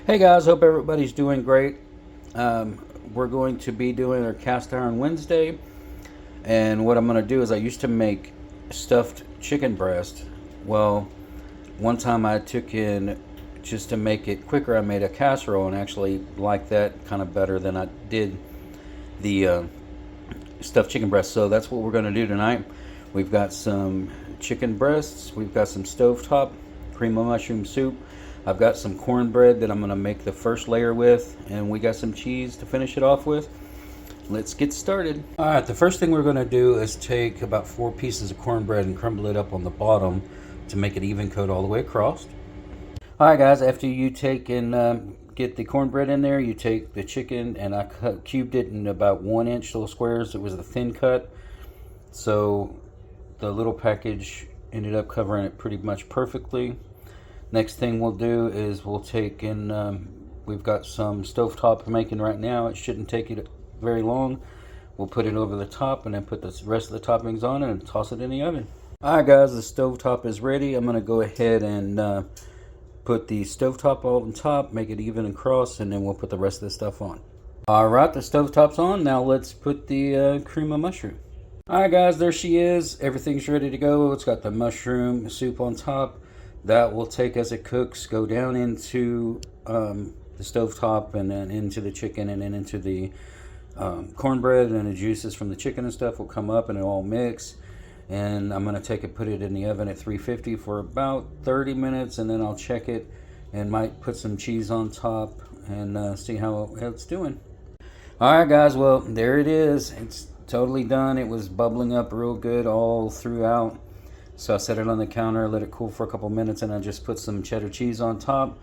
Hey guys, hope everybody's doing great. We're going to be doing our cast iron Wednesday, and what I'm going to do is I used to make stuffed chicken breast. Well, one time I took in, just to make it quicker, I made a casserole and actually liked that kind of better than I did the stuffed chicken breast. So that's what we're going to do tonight. We've got some chicken breasts, we've got some stovetop cream of mushroom soup. I've got some cornbread that I'm going to make the first layer with, and we got some cheese to finish it off with. Let's get started. Alright, the first thing we're going to do is take about 4 pieces of cornbread and crumble it up on the bottom to make it even coat all the way across. Alright guys, after you take and get the cornbread in there, you take the chicken, and I cubed it in about 1-inch little squares. It was a thin cut, so the little package ended up covering it pretty much perfectly. Next thing we'll do is we'll take in, we've got some stovetop making right now. It shouldn't take it very long. We'll put it over the top and then put the rest of the toppings on it and toss it in the oven. Alright guys, the stovetop is ready. I'm going to go ahead and put the stovetop on top, make it even across, and then we'll put the rest of the stuff on. Alright, the stovetop's on. Now let's put the cream of mushroom. Alright guys, there she is. Everything's ready to go. It's got the mushroom soup on top. That will take, as it cooks, go down into the stovetop and then into the chicken and then into the cornbread, and then the juices from the chicken and stuff will come up and it'll all mix. And I'm going to take it, put it in the oven at 350 for about 30 minutes, and then I'll check it and might put some cheese on top and see how it's doing. Alright guys, well there it is. It's totally done. It was bubbling up real good all throughout. So I set it on the counter, let it cool for a couple minutes, and I just put some cheddar cheese on top.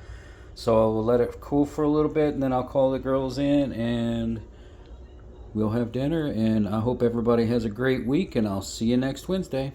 So I'll let it cool for a little bit, and then I'll call the girls in and we'll have dinner. And I hope everybody has a great week, and I'll see you next Wednesday.